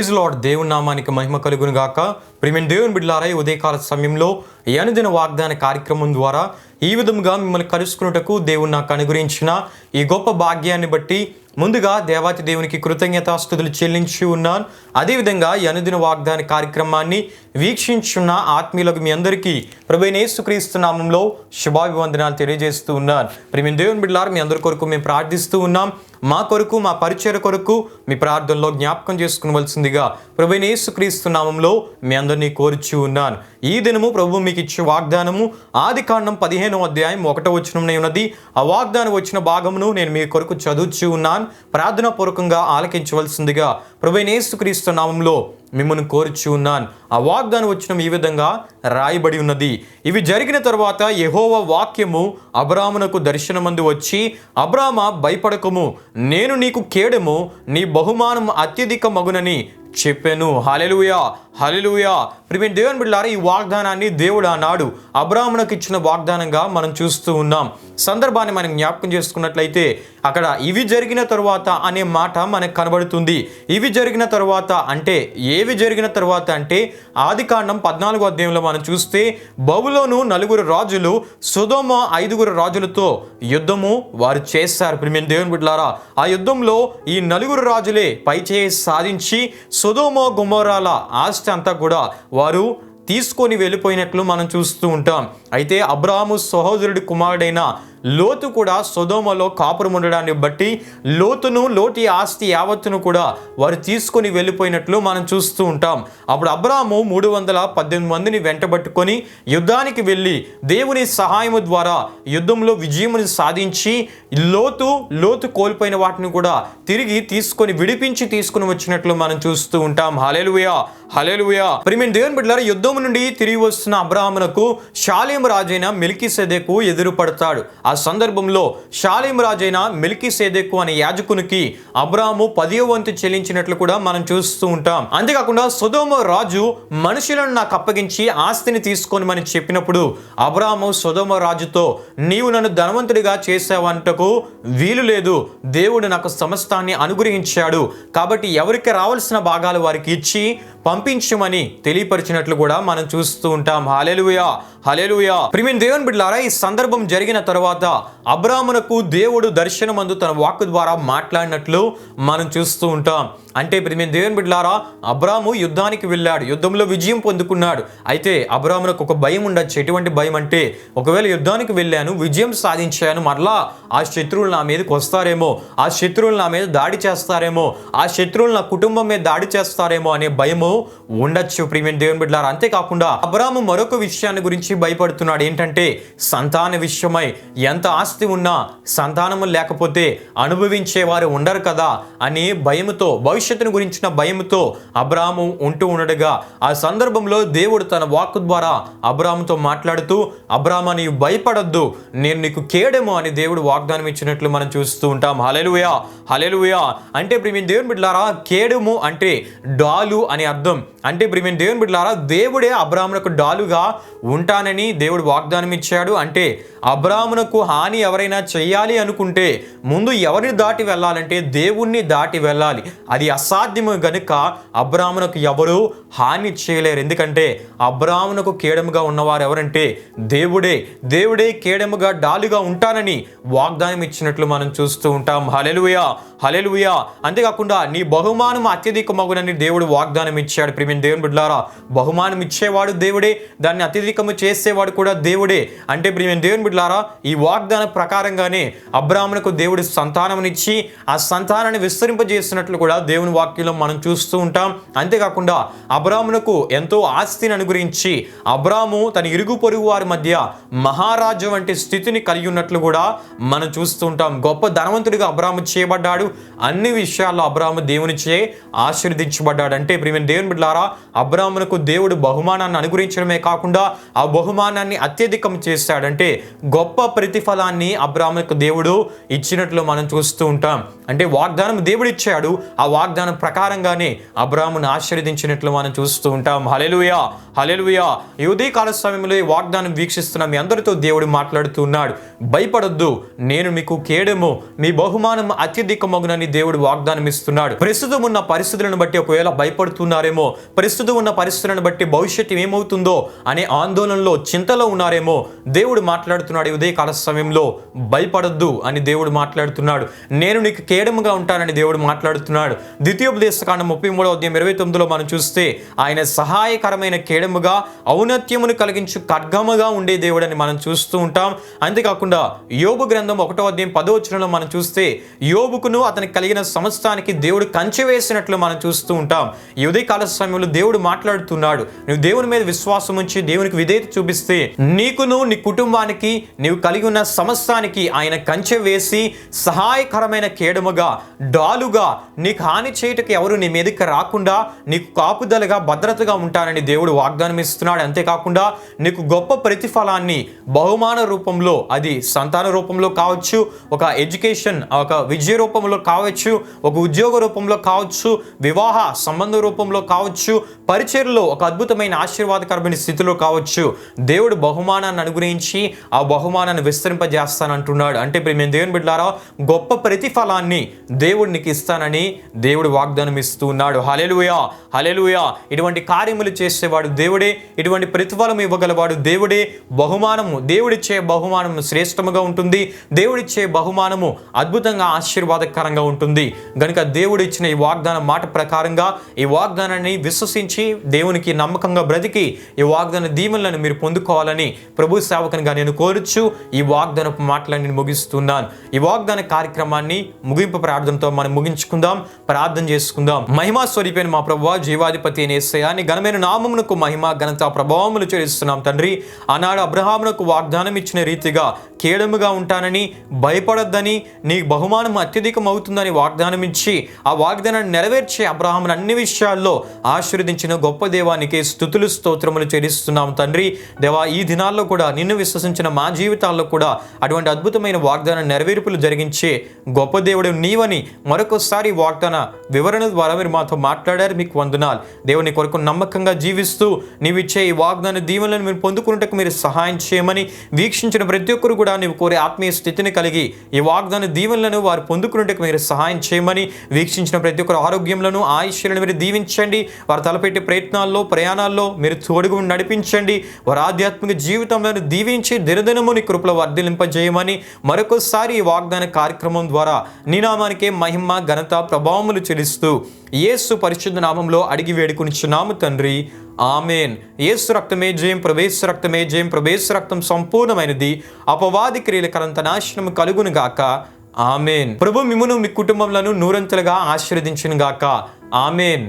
Praise lord. దేవుని నామానికి మహిమ కలుగును గాక. ప్రియమైన దేవుని బిడ్డలారా, ఈ ఉదయకాల సమయంలో ఈ అనుదిన వాగ్దాన కార్యక్రమం ద్వారా ఈ విధంగా మిమ్మల్ని కలుసుకున్నటకు దేవుడు నాకు అనుగ్రహించిన ఈ గొప్ప భాగ్యాన్ని బట్టి ముందుగా దేవాతి దేవునికి కృతజ్ఞతాస్తుతులు చెల్లించి ఉన్నాను. అదేవిధంగా ఈ అనుదిన వాగ్దాన కార్యక్రమాన్ని వీక్షించున్న ఆత్మీయులకు మీ అందరికీ ప్రభువైన యేసుక్రీస్తు నామంలో శుభాభివందనాలు తెలియజేస్తూ ఉన్నాను. ప్రియమైన దేవుని బిడ్డలారా, మీ అందరి కొరకు మేము ప్రార్థిస్తూ ఉన్నాం. మా కొరకు, మా పరిచయ కొరకు మీ ప్రార్థనలో జ్ఞాపకం చేసుకునవలసిందిగా ప్రభువైన యేసుక్రీస్తు నామంలో మీ అందరినీ కోరుచూ ఉన్నాను. ఈ దినము ప్రభు మీకు ఇచ్చే వాగ్దానము ఆదికాండం 15వ అధ్యాయం 1వ వచనంలో ఉన్నది. ఆ వాగ్దానం వచ్చిన భాగమును నేను మీ కొరకు చదువుచూ ఉన్నాను. ప్రార్థనా పూర్వకంగా ఆలకించవలసిందిగా ప్రభువైన యేసుక్రీస్తు నామంలో మిమ్మల్ని కోరుచూ ఉన్నాను. ఆ వాగ్దానం వచ్చిన ఈ విధంగా రాయబడి ఉన్నది. ఇవి జరిగిన తర్వాత యెహోవా వాక్యము అబ్రామునకు దర్శనమందు వచ్చి, అబ్రామా భయపడకము, నేను నీకు కేడము, నీ బహుమానం అత్యధిక మగునని చెప్పాను. హల్లెలూయా, హల్లెలూయా. ప్రియమైన దేవుని బిడ్డలారా, ఈ వాగ్దానాన్ని దేవుడు ఆనాడు అబ్రామునకు ఇచ్చిన వాగ్దానంగా మనం చూస్తూ ఉన్నాం. సందర్భాన్ని మనం జ్ఞాపకం చేసుకున్నట్లయితే అక్కడ ఇవి జరిగిన తరువాత అనే మాట మనకు కనబడుతుంది. ఇవి జరిగిన తరువాత అంటే ఏవి జరిగిన తరువాత అంటే ఆదికాండం 14వ అధ్యాయంలో మనం చూస్తే బబులోను 4 రాజులు సొదొమ 5 రాజులతో యుద్ధము వారు చేశారు. ప్రియమైన దేవుని బిడ్డలారా, ఆ యుద్ధంలో ఈ 4 రాజులే పైచేయి సాధించి సొదొమ గొమొర్రాల ఆస్తి అంతా కూడా వారు తీసుకొని వెళ్ళిపోయినట్లు మనం చూస్తూ ఉంటాం. అయితే అబ్రాహాము సహోదరుడి కుమారుడైన లోతు కూడా సొదొమలో కాపురం ఉండడాన్ని బట్టి లోటి ఆస్తి యావత్తును కూడా వారు తీసుకొని వెళ్ళిపోయినట్లు మనం చూస్తూ ఉంటాం. అప్పుడు అబ్రాహాము 318 మందిని వెంటబట్టుకొని యుద్ధానికి వెళ్ళి దేవుని సహాయము ద్వారా యుద్ధంలో విజయమును సాధించి లోతు కోల్పోయిన వాటిని కూడా తిరిగి విడిపించి తీసుకొని వచ్చినట్లు మనం చూస్తూ ఉంటాం. హల్లెలూయా, హల్లెలూయా. ప్రియమైన దేవుని బిడ్డలారా, యుద్ధం నుండి తిరిగి వస్తున్న అబ్రాహామునకు షాలేం రాజైన మెల్కీసెదెకు ఎదురుపడతాడు. ఆ సందర్భంలో షాలేం రాజైన మెల్కీసెదెకు అనే యాజకునికి అబ్రాహాము 10వ వంతు చెల్లించినట్లు కూడా మనం చూస్తూ ఉంటాం. అంతేకాకుండా సొదొమ రాజు మనుషులను నాకు అప్పగించి ఆస్తిని తీసుకోమని చెప్పినప్పుడు అబ్రాహాము సొదొమ రాజుతో, నీవు నన్ను ధనవంతుడిగా చేసావంటకు వీలు లేదు, దేవుడు నాకు సమస్తాన్ని అనుగ్రహించాడు, కాబట్టి ఎవరికి రావాల్సిన భాగాలు వారికి ఇచ్చి పంపించమని తెలియపరిచినట్లు కూడా మనం చూస్తూ ఉంటాం. హల్లెలూయా, హల్లెలూయా. ప్రియమైన దేవుని బిడ్డలారా, ఈ సందర్భం జరిగిన తర్వాత అబ్రాహామునకు దేవుడు దర్శనమందు తన వాక్కు ద్వారా మాట్లాడినట్లు మనం చూస్తూ ఉంటాం. అంటే ప్రియమైన దేవుని బిడ్డలారా, అబ్రాహాము యుద్ధానికి వెళ్ళాడు, యుద్ధంలో విజయం పొందుకున్నాడు. అయితే అబ్రాహామునకు ఒక భయం ఉండొచ్చు. ఎటువంటి భయం అంటే, ఒకవేళ యుద్ధానికి వెళ్ళాను, విజయం సాధించాను, మరలా ఆ శత్రువులు నా మీదకి వస్తారేమో, ఆ శత్రువులు నా మీద దాడి చేస్తారేమో, ఆ శత్రువులు నా కుటుంబం మీద దాడి చేస్తారేమో అనే భయము ఉండొచ్చు ప్రియమైన దేవుని బిడ్డలారా. అంతేకాకుండా అబ్రాహాము మరొక విషయాన్ని గురించి భయపడుతున్నాడు. ఏంటంటే సంతాన విషయమై. ఎంత ఆస్తి ఉన్నా సంతానము లేకపోతే అనుభవించేవారు ఉండరు కదా అని భయముతో, భవిష్యత్తును గురించిన భయముతో అబ్రాహాము ఉంటూ ఉండగా ఆ సందర్భంలో దేవుడు తన వాక్కు ద్వారా అబ్రాహాముతో మాట్లాడుతూ, అబ్రాహామా నీవు భయపడొద్దు, నేను నీకు కేడెము అని దేవుడు వాగ్దానం ఇచ్చినట్లు మనం చూస్తూ ఉంటాం. హల్లెలూయా, హల్లెలూయా. అంటే ప్రియమైన దేవుని బిడ్డలారా, కేడెము అంటే డాలు అని అర్థం. అంటే ప్రియమైన దేవుని బిడ్డలారా, దేవుడే అబ్రాహామునకు డాలుగా ఉంటానని దేవుడు వాగ్దానం ఇచ్చాడు. అంటే అబ్రాహామునకు హాని ఎవరైనా చెయ్యాలి అనుకుంటే ముందు ఎవరిని దాటి వెళ్ళాలంటే దేవుణ్ణి దాటి వెళ్ళాలి. అది అసాధ్యము గనుక అబ్రాహామునకు ఎవరు హాని చేయలేరు. ఎందుకంటే అబ్రాహామునకు కేడముగా ఉన్నవారు ఎవరంటే దేవుడే కేడముగా డాలుగా ఉంటానని వాగ్దానం ఇచ్చినట్లు మనం చూస్తూ ఉంటాం. హల్లెలూయా, హల్లెలూయా. అంతేకాకుండా నీ బహుమానం అత్యధిక మగునని దేవుడు వాగ్దానం ఇచ్చాడు. ప్రియమైన దేవుని బిడ్డలారా, బహుమానం ఇచ్చేవాడు దేవుడే, దాన్ని అత్యధికము చేసేవాడు కూడా దేవుడే. అంటే ప్రియమైన దేవుని బిడ్డలారా, ఈ వాగ్దాన ప్రకారంగానే అబ్రాహామునకు దేవుడు సంతానమునిచ్చి ఆ సంతానాన్ని విస్తరింపజేస్తున్నట్లు కూడా దేవుని వాక్యంలో మనం చూస్తూ ఉంటాం. అంతేకాకుండా అబ్రాహామునకు ఎంతో ఆస్తిని అనుగ్రహించి అబ్రాహాము తన ఇరుగు పొరుగు వారి మధ్య మహారాజు వంటి స్థితిని కలిగి ఉన్నట్లు కూడా మనం చూస్తూ ఉంటాం. గొప్ప ధనవంతుడిగా అబ్రాహాము చేయబడ్డాడు. అన్ని విషయాల్లో అబ్రాహాము దేవునిచే ఆశీర్వదించబడ్డాడు. అంటే ప్రియమైన దేవుని బిడ్డలారా, అబ్రాహామునకు దేవుడు బహుమానాన్ని అనుగ్రహించడమే కాకుండా ఆ బహుమానాన్ని అత్యధికం చేశాడంటే గొప్ప ప్రతిఫలాన్ని అబ్రాహాముకు దేవుడు ఇచ్చినట్లు మనం చూస్తూ ఉంటాం. అంటే వాగ్దానం దేవుడు ఇచ్చాడు, ఆ వాగ్దానం ప్రకారంగానే అబ్రాహామును ఆశీర్వదించినట్లు మనం చూస్తూ ఉంటాం. హల్లెలూయా, హల్లెలూయా. ఈ ఉదయకాల సమయంలో ఈ వాగ్దానం వీక్షిస్తున్న మీ అందరితో దేవుడు మాట్లాడుతూ ఉన్నాడు. భయపడొద్దు, నేను మీకు కేడము, మీ బహుమానం అత్యధికమగునని దేవుడు వాగ్దానం ఇస్తున్నాడు. ప్రస్తుతం ఉన్న పరిస్థితులను బట్టి ఒకవేళ భయపడుతున్నారేమో, ప్రస్తుతం ఉన్న పరిస్థితులను బట్టి భవిష్యత్తు ఏమవుతుందో అనే ఆందోళనలో, చింతలో ఉన్నారేమో, దేవుడు మాట్లాడుతున్నాడు. ఈ ఉదయకాల సమయంలో భయపడొద్దు అని దేవుడు మాట్లాడుతున్నాడు. నేను నీకు కేడముగా ఉంటానని దేవుడు మాట్లాడుతున్నాడు. ద్వితీయోపదేశకాండం 33:29 మనం చూస్తే ఆయన సహాయకరమైన కేడముగా, ఔన్నత్యమును కలిగించు ఖడ్గముగా ఉండే దేవుడని మనం చూస్తూ ఉంటాం. అంతేకాకుండా యోబు గ్రంథం 1:10 మనం చూస్తే యోబుకును అతనికి కలిగిన సమస్తానికి దేవుడు కంచె వేసినట్లు మనం చూస్తూ ఉంటాం. ఈ ఉదయకాల సమయంలో దేవుడు మాట్లాడుతున్నాడు. నువ్వు దేవుని మీద విశ్వాసం ఉంచి దేవునికి విధేయత చూపిస్తే నీకును నీ కుటుంబానికి నీవు కలిగి ఉన్న సమస్తానికి ఆయన కంచె వేసి సహాయకరమైన కేడముగా, డాలుగా, నీకు హాని చేయటకు ఎవరు నీ మీదకి రాకుండా నీకు కాపుదలగా, భద్రతగా ఉంటానని దేవుడు వాగ్దానం ఇస్తున్నాడు. అంతేకాకుండా నీకు గొప్ప ప్రతిఫలాన్ని బహుమాన రూపంలో, అది సంతాన రూపంలో కావచ్చు, ఒక ఎడ్యుకేషన్, ఒక విద్య రూపంలో కావచ్చు, ఒక ఉద్యోగ రూపంలో కావచ్చు, వివాహ సంబంధ రూపంలో కావచ్చు, పరిచర్లో ఒక అద్భుతమైన ఆశీర్వాదకరమైన స్థితిలో కావచ్చు, దేవుడు బహుమానాన్ని అనుగ్రహించి ఆ బహుమానాన్ని విస్తరింపజేస్తానంటున్నాడు. అంటే మేము దేవుని బిడ్డలారా, గొప్ప ప్రతిఫలాన్ని దేవుడు నీకు ఇస్తానని దేవుడు వాగ్దానం ఇస్తూ ఉన్నాడు. హల్లెలూయా, హల్లెలూయా. ఇటువంటి కార్యములు చేసేవాడు దేవుడే, ఇటువంటి ప్రతిఫలం ఇవ్వగలవాడు దేవుడే. బహుమానము, దేవుడిచ్చే బహుమానము శ్రేష్టముగా ఉంటుంది. దేవుడిచ్చే బహుమానము అద్భుతంగా ఆశీర్వాదకరంగా ఉంటుంది. గనుక దేవుడు ఇచ్చిన ఈ వాగ్దానం మాట ప్రకారంగా ఈ వాగ్దానాన్ని విశ్వసించి దేవునికి నమ్మకంగా బ్రతికి ఈ వాగ్దాన దీవెనలను మీరు పొందుకోవాలని ప్రభు సేవకునిగా నేను కోరుచు ఈ వాగ్దానపు మాటలను ముగిస్తున్నాను. ఈ వాగ్దాన కార్యక్రమాన్ని ముగింపు ప్రార్థనతో మనం ముగించుకుందాం, ప్రార్థన చేసుకుందాం. మహిమా స్వరూపైన మా ప్రభువా, జీవాధిపతి అయిన యేసయ్యా, నీ ఘనమైన నామమునకు మహిమ, ఘనత, ప్రభావములు చెల్లిస్తున్నాం తండ్రి. ఆనాడు అబ్రహామునకు వాగ్దానం ఇచ్చిన రీతిగా కేడముగా ఉంటానని, భయపడొద్దని, నీ బహుమానం అత్యధికం అవుతుందని వాగ్దానం ఇచ్చి ఆ వాగ్దానాన్ని నెరవేర్చి అబ్రహామును అన్ని విషయాల్లో ఆశీర్వదించిన గొప్ప దేవానికి స్తుతులు, స్తోత్రములు చెల్లిస్తున్నాం తండ్రి. దేవా, ఈ దినాల్లో కూడా నిన్ను విశ్వసించిన మా జీవితాల్లో కూడా అటువంటి అద్భుతమైన వాగ్దాన నెరవేర్పులు జరిగించే గొప్ప దేవుడు నీవని మరొకసారి వాగ్దాన వివరణ ద్వారా మీరు మాతో మాట్లాడారు. మీకు వందనాలు. దేవుని కొరకు నమ్మకంగా జీవిస్తూ నీవిచ్చే ఈ వాగ్దాన దీవెనలను మీరు పొందుకున్నట్టుకు మీరు సహాయం చేయమని, వీక్షించిన ప్రతి ఒక్కరు కూడా నీవు కోరే ఆత్మీయ స్థితిని కలిగి ఈ వాగ్దాన దీవెనలను వారు పొందుకున్నట్టుకు మీరు సహాయం చేయమని, వీక్షించిన ప్రతి ఒక్కరు ఆరోగ్యంలోను, ఆయుష్లను మీరు దీవించండి. వారు తలపెట్టే ప్రయత్నాల్లో, ప్రయాణాల్లో మీరు తోడుగా నడిపించండి. వారి ఆధ్యాత్మిక జీవితంలో దీవించి దినదినము నీ కృపలో వర్ధిలింపజేయమని మరొకసారి ఈ వాగ్దాన కార్యక్రమం ద్వారా నీ నామానికే మహిమ, ఘనత, ప్రభావములు చెల్లిస్తూ యేసు పరిశుద్ధ నామంలో అడిగి వేడుకొనిచున్నాము తండ్రి. ఆమెన్. యేసు రక్తమే జయం, ప్రవేశ రక్తమే జయం, ప్రవేశ రక్తం సంపూర్ణమైనది, అపవాది క్రియలకరంత నాశనం కలుగును గాక. ఆమెన్. ప్రభు మిమ్మును మీ కుటుంబంలో నూరంతలుగా ఆశీర్వదించును గాక. ఆమెన్.